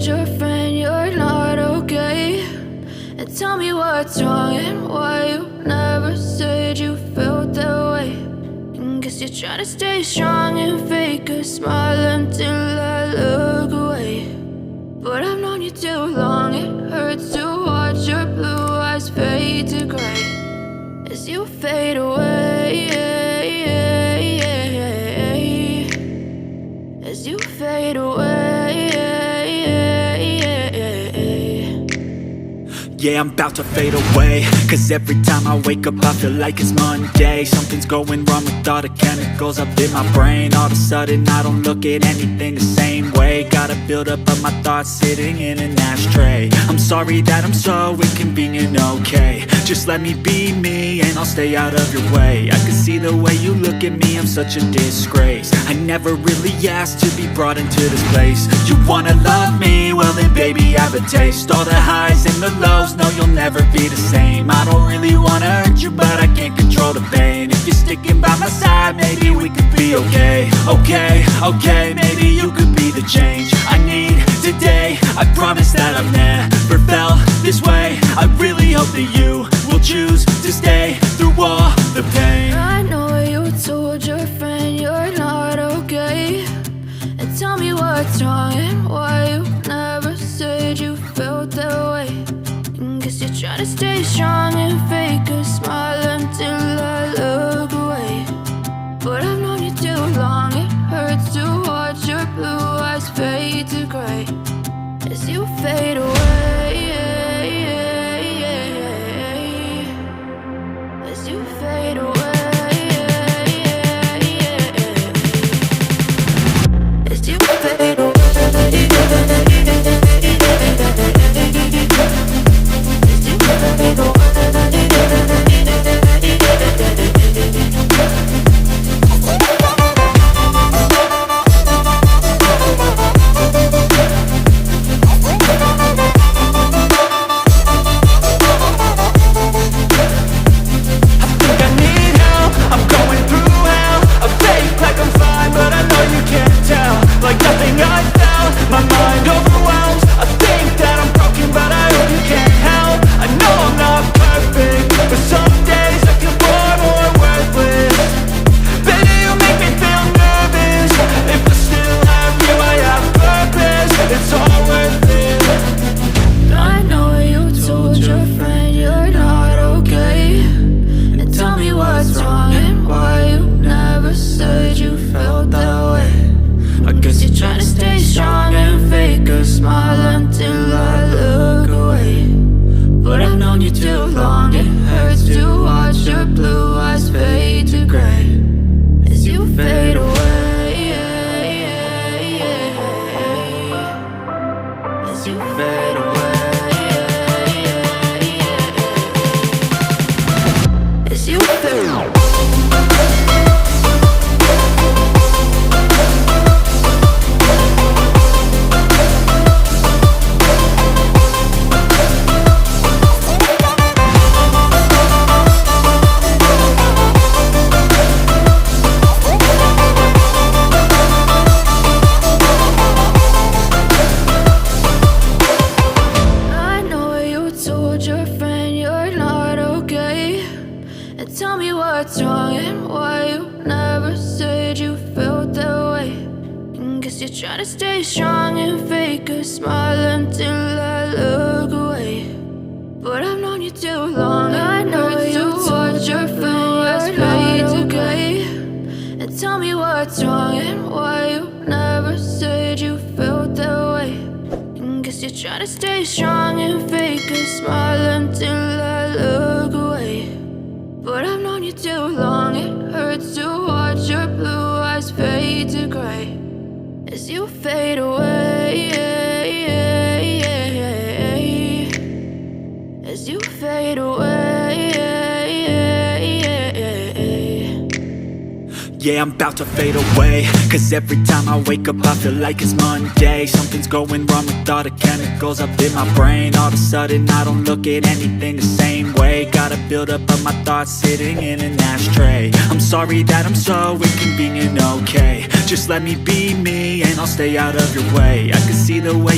told your friend you're not okay? And tell me what's wrong and why you never said you felt that way. And guess you're trying to stay strong and fake a smile until I look away. But I've known you too long, it hurts to watch your blue eyes fade to gray as you fade away, as you fade away. Yeah, I'm about to fade away, cause every time I wake up I feel like it's Monday. Something's going wrong with all the chemicals up in my brain. All of a sudden I don't look at anything the same way. Got a buildup of my thoughts sitting in an ashtray. I'm sorry that I'm so inconvenient, okay? Just let me be me and I'll stay out of your way. I can see the way you look at me, I'm such a disgrace. I never really asked to be brought into this place. You wanna love me? Well then baby I have a taste. All the highs and the lows, no you'll never be the same. I don't really wanna hurt you but I can't control the pain. If you're sticking by my side maybe we could be okay. Okay, maybe you could be the change I need today. I promise that I've never felt this way. I really hope that you will choose to stay through all the pain. I know you told your friend you're not okay. And tell me what's wrong and why you never said you felt that way. And guess you're trying to stay strong and fake a smile until I look away. But I've known you too long, it hurts to watch your blue eyes fade to gray as you fade away, as you fade away, as you fade away. Yeah, I'm about to fade away, cause every time I wake up I feel like it's Monday. Something's going wrong with all the chemicals up in my brain. All of a sudden I don't look at anything the same way. Got a buildup of my thoughts sitting in an ashtray. I'm sorry that I'm so inconvenient, okay? Just let me be me and I'll stay out of your way. I can see the way